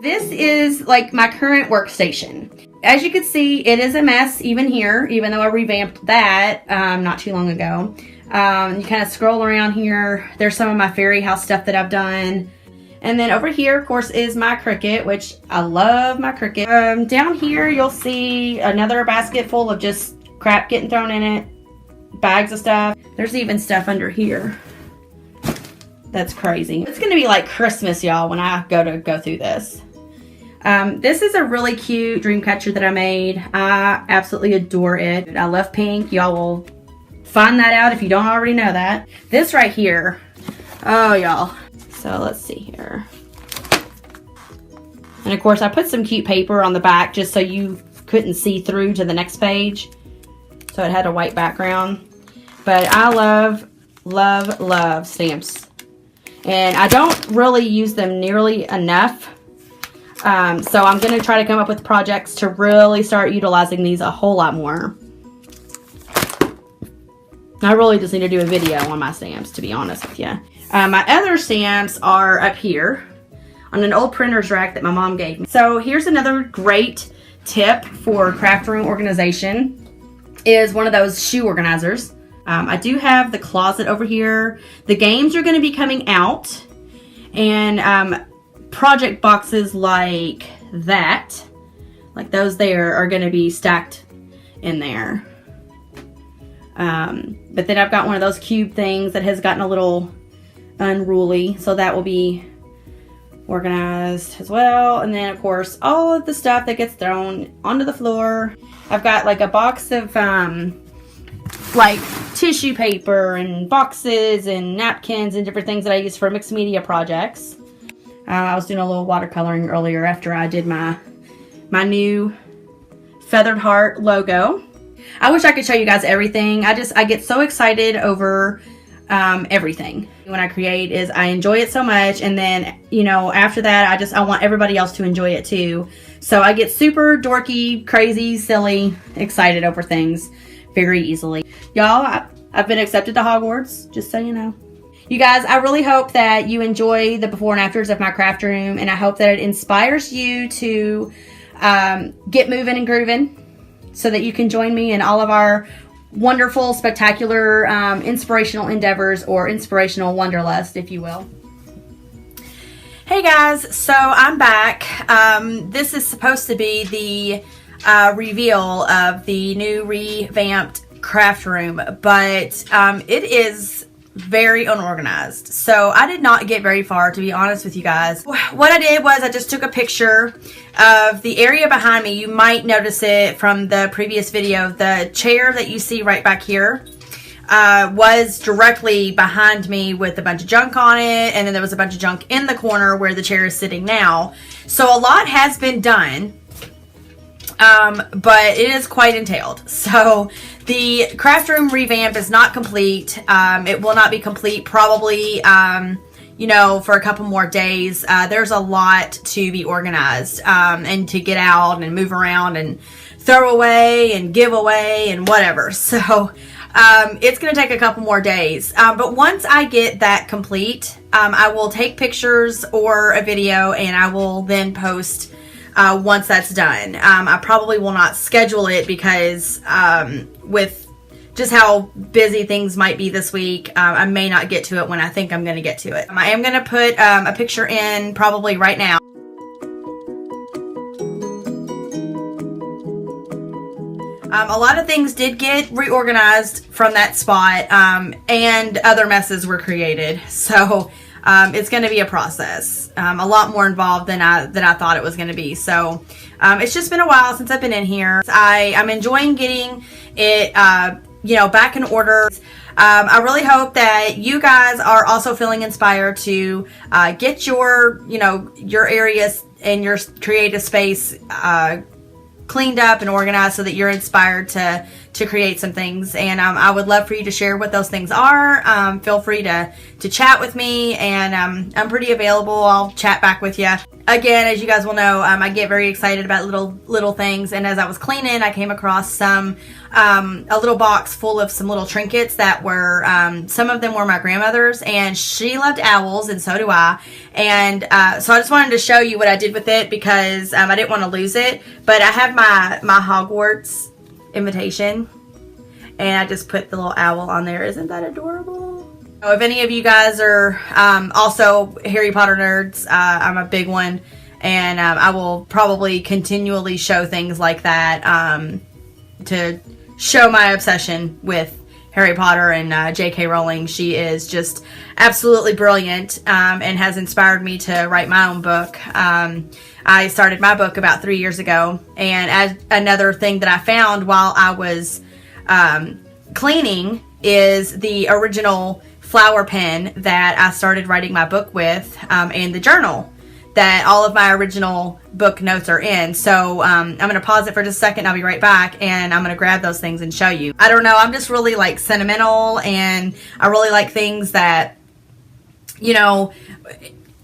This is like my current workstation. As you can see, it is a mess even here, even though I revamped that not too long ago. You kind of scroll around here. There's some of my fairy house stuff that I've done. And then over here, of course, is my Cricut, which I love my Cricut. Down here, you'll see another basket full of just crap getting thrown in it. Bags of stuff. There's even stuff under here. That's crazy. It's gonna be like Christmas, y'all, when I go through this. This is a really cute dream catcher that I made. I absolutely adore it. I love pink. Y'all will find that out if you don't already know that. This right here, oh y'all. So let's see here. And of course I put some cute paper on the back just so you couldn't see through to the next page. So it had a white background. But I love, love, love stamps. And I don't really use them nearly enough. So I'm going to try to come up with projects to really start utilizing these a whole lot more. I really just need to do a video on my stamps, to be honest with you. My other stamps are up here on an old printer's rack that my mom gave me. So here's another great tip for craft room organization, is one of those shoe organizers. I do have the closet over here. The games are going to be coming out, and project boxes like that, like those there, are going to be stacked in there. But then I've got one of those cube things that has gotten a little unruly, so that will be organized as well. And then of course all of the stuff that gets thrown onto the floor. I've got like a box of like tissue paper and boxes and napkins and different things that I use for mixed media projects. I was doing a little watercoloring earlier after I did my new feathered heart logo. I wish I could show you guys everything. I get so excited over everything when I create. Is I enjoy it so much, and then, you know, after that I want everybody else to enjoy it too. So I get super dorky, crazy, silly, excited over things very easily. Y'all, I've been accepted to Hogwarts, just so you know. You guys, I really hope that you enjoy the before and afters of my craft room, and I hope that it inspires you to get moving and grooving so that you can join me in all of our wonderful, spectacular, inspirational endeavors, or inspirational wanderlust, if you will. Hey guys, so I'm back. This is supposed to be the reveal of the new revamped craft room, but it is very unorganized. So I did not get very far, to be honest with you guys. What I did was I just took a picture of the area behind me. You might notice it from the previous video. The chair that you see right back here was directly behind me with a bunch of junk on it, and then there was a bunch of junk in the corner where the chair is sitting now. So a lot has been done, but it is quite entailed. So the craft room revamp is not complete. It will not be complete probably, you know, for a couple more days. There's a lot to be organized, and to get out and move around and throw away and give away and whatever. So it's going to take a couple more days. But once I get that complete, I will take pictures or a video, and I will then post once that's done. I probably will not schedule it because with just how busy things might be this week, I may not get to it when I think I'm going to get to it. I am going to put a picture in probably right now. A lot of things did get reorganized from that spot, and other messes were created. So it's going to be a process, a lot more involved than I thought it was going to be. So it's just been a while since I've been in here. I'm enjoying getting it, you know, back in order. I really hope that you guys are also feeling inspired to get your, you know, your areas and your creative space cleaned up and organized so that you're inspired to to create some things, and I would love for you to share what those things are. Feel free to chat with me, and I'm pretty available. I'll chat back with you. Again, as you guys will know, I get very excited about little things, and as I was cleaning, I came across a little box full of some little trinkets that were, some of them were my grandmother's, and she loved owls, and so do I. And so I just wanted to show you what I did with it, because I didn't want to lose it. But I have my Hogwarts invitation, and I just put the little owl on there. Isn't that adorable? So if any of you guys are also Harry Potter nerds, I'm a big one, and I will probably continually show things like that to show my obsession with Harry Potter and J.K. Rowling. She is just absolutely brilliant, and has inspired me to write my own book. I started my book about 3 years ago, and as another thing that I found while I was cleaning is the original flower pen that I started writing my book with, and the journal that all of my original book notes are in. So I'm going to pause it for just a second. I'll be right back, and I'm going to grab those things and show you. I don't know. I'm just really like sentimental, and I really like things that, you know,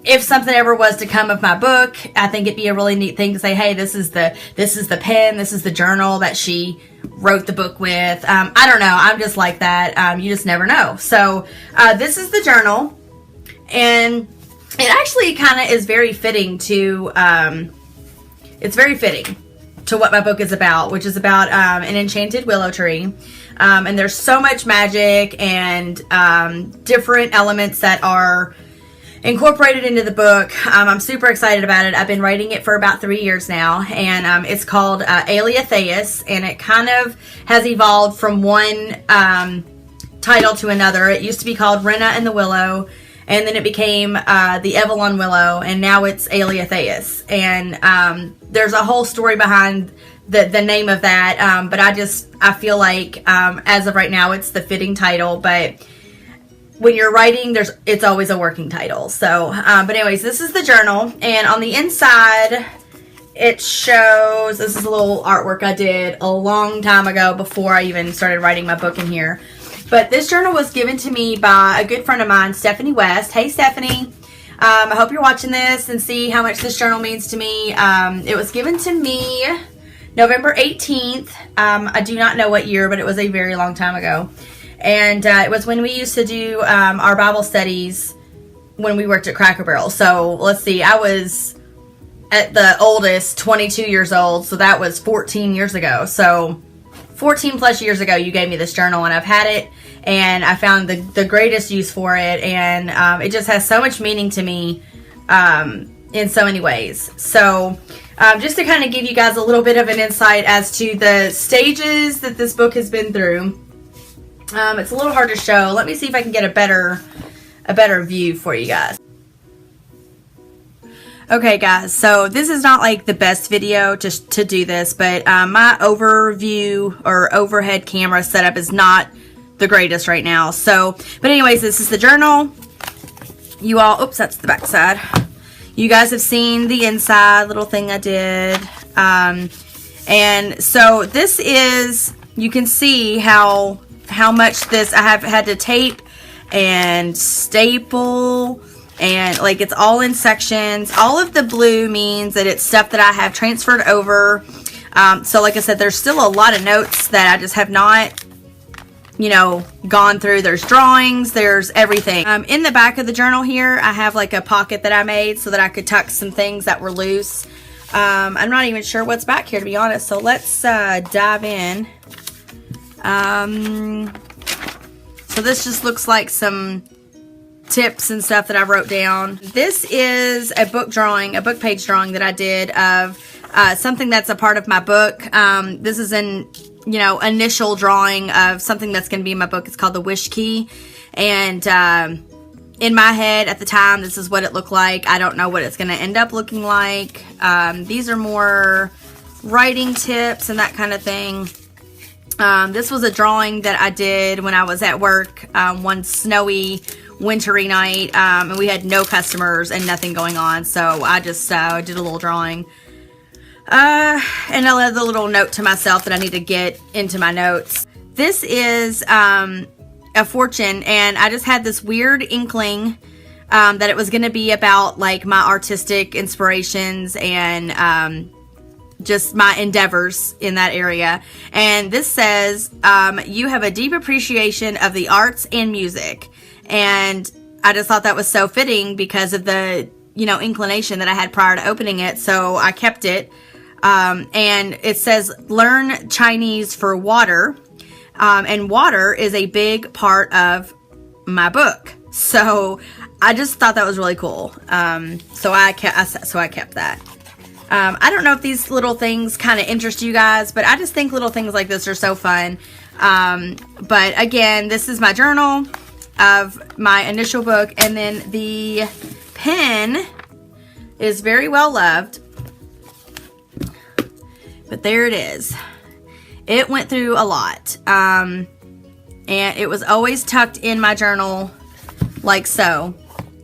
if something ever was to come of my book, I think it'd be a really neat thing to say, hey, this is the pen, this is the journal that she wrote the book with. I don't know. I'm just like that. You just never know. So this is the journal, and it actually kind of is very fitting to, it's very fitting to what my book is about, which is about an enchanted willow tree. And there's so much magic and different elements that are incorporated into the book. I'm super excited about it. I've been writing it for about 3 years now, and it's called Aliatheus, and it kind of has evolved from one title to another. It used to be called Rena and the Willow, and then it became the Evelyn Willow, and now it's Aliatheus. And there's a whole story behind the name of that, but I feel like as of right now it's the fitting title, but when you're writing, it's always a working title. So, but anyways, this is the journal, and on the inside, it shows, this is a little artwork I did a long time ago before I even started writing my book in here. But this journal was given to me by a good friend of mine, Stephanie West. Hey, Stephanie. I hope you're watching this and see how much this journal means to me. It was given to me November 18th. I do not know what year, but it was a very long time ago. And it was when we used to do our Bible studies when we worked at Cracker Barrel. So let's see, I was at the oldest 22 years old, so that was 14 years ago. So 14 plus years ago you gave me this journal, and I've had it, and I found the greatest use for it, and it just has so much meaning to me in so many ways. So just to kind of give you guys a little bit of an insight as to the stages that this book has been through. It's a little hard to show. Let me see if I can get a better view for you guys. Okay, guys, so this is not like the best video to do this, but my overview or overhead camera setup is not the greatest right now. So, but anyways, this is the journal. You all, oops, that's the back side. You guys have seen the inside little thing I did. And so this is, you can see how much this, I have had to tape and staple, and like it's all in sections. All of the blue means that it's stuff that I have transferred over. So like I said, there's still a lot of notes that I just have not, you know, gone through. There's drawings, there's everything. In the back of the journal here, I have like a pocket that I made so that I could tuck some things that were loose. I'm not even sure what's back here, to be honest. So let's dive in. So this just looks like some tips and stuff that I wrote down. This is a book drawing, a book page drawing that I did of something that's a part of my book. This is an, you know, initial drawing of something that's going to be in my book. It's called The Wish Key. And in my head at the time, this is what it looked like. I don't know what it's going to end up looking like. These are more writing tips and that kind of thing. This was a drawing that I did when I was at work one snowy, wintry night, and we had no customers and nothing going on, so I just did a little drawing. And another little note to myself that I need to get into my notes. This is a fortune, and I just had this weird inkling that it was going to be about like my artistic inspirations and just my endeavors in that area. And this says, you have a deep appreciation of the arts and music. And I just thought that was so fitting because of the, inclination that I had prior to opening it. So I kept it. And it says, learn Chinese for water. And water is a big part of my book. So I just thought that was really cool. So I kept that. I don't know if these little things kind of interest you guys, but I just think little things like this are so fun. But again, this is my journal of my initial book, and then the pen is very well loved. But there it is. It went through a lot. And it was always tucked in my journal like so.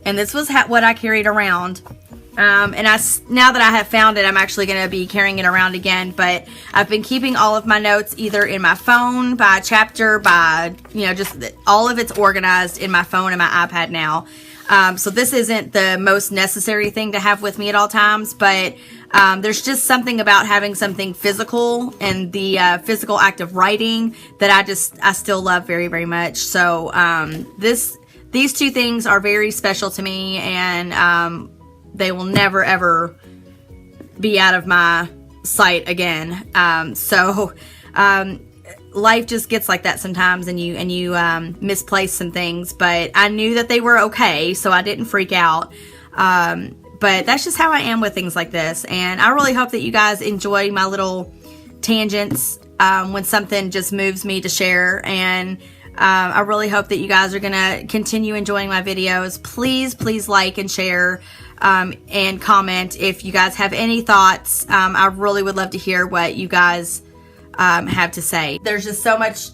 And this was what I carried around. And now that I have found it, I'm actually going to be carrying it around again. But I've been keeping all of my notes either in my phone, by chapter, by, just all of it's organized in my phone and my iPad now. So this isn't the most necessary thing to have with me at all times. But there's just something about having something physical and the physical act of writing that I still love very, very much. So these two things are very special to me, and they will never, ever be out of my sight again. Life just gets like that sometimes, and you misplace some things. But I knew that they were okay, so I didn't freak out. But that's just how I am with things like this. And I really hope that you guys enjoy my little tangents when something just moves me to share. And I really hope that you guys are going to continue enjoying my videos. Please, please like and share. And comment if you guys have any thoughts. I really would love to hear what you guys have to say. There's just so much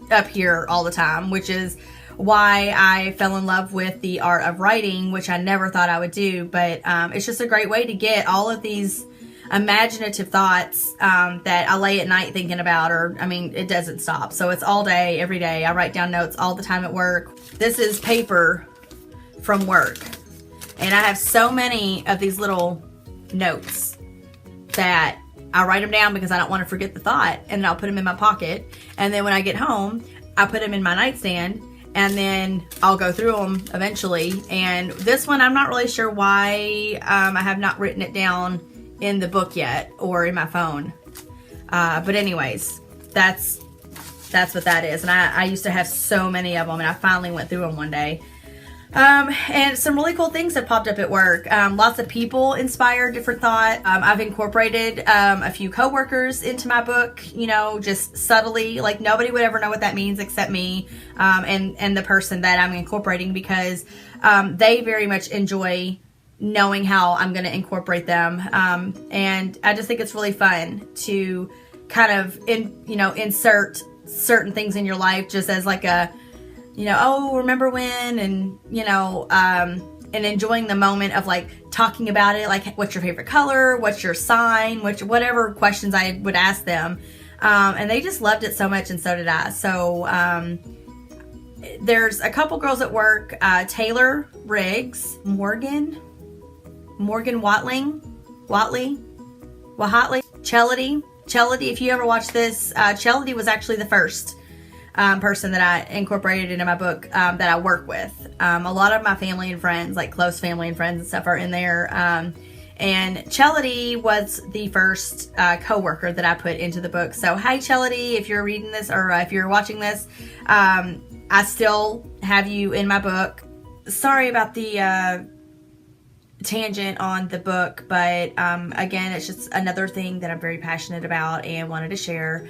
up here all the time, which is why I fell in love with the art of writing, which I never thought I would do. But it's just a great way to get all of these imaginative thoughts that I lay at night thinking about, it doesn't stop. So it's all day, every day. I write down notes all the time at work. This is paper from work. And I have so many of these little notes that I write them down because I don't want to forget the thought, and then I'll put them in my pocket. And then when I get home, I put them in my nightstand, and then I'll go through them eventually. And this one, I'm not really sure why I have not written it down in the book yet or in my phone. But anyways, that's what that is. And I used to have so many of them, and I finally went through them one day. And some really cool things have popped up at work. Lots of people inspire different thought. I've incorporated a few coworkers into my book, just subtly. Like nobody would ever know what that means except me and the person that I'm incorporating, because they very much enjoy knowing how I'm going to incorporate them. And I just think it's really fun to kind of insert certain things in your life just as like a remember when, and, and enjoying the moment of like talking about it, like what's your favorite color, what's your sign, whatever questions I would ask them. And they just loved it so much, and so did I. So there's a couple girls at work, Taylor Riggs, Morgan Watley, Chelity. If you ever watch this, Chelity was actually the first person that I incorporated into my book that I work with. A lot of my family and friends, like close family and friends and stuff, are in there. And Chelity was the first co-worker that I put into the book. So hi Chelity, if you're reading this or if you're watching this, I still have you in my book. Sorry about the tangent on the book, but again, it's just another thing that I'm very passionate about and wanted to share.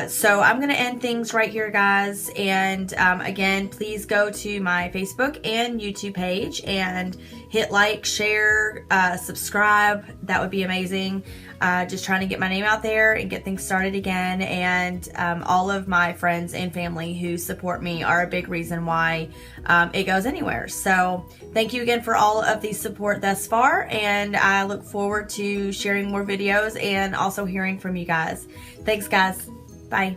So I'm going to end things right here, guys. And again, please go to my Facebook and YouTube page and hit like, share, subscribe. That would be amazing. just trying to get my name out there and get things started again. And all of my friends and family who support me are a big reason why it goes anywhere. So thank you again for all of the support thus far, and I look forward to sharing more videos and also hearing from you guys. Thanks, guys. Bye.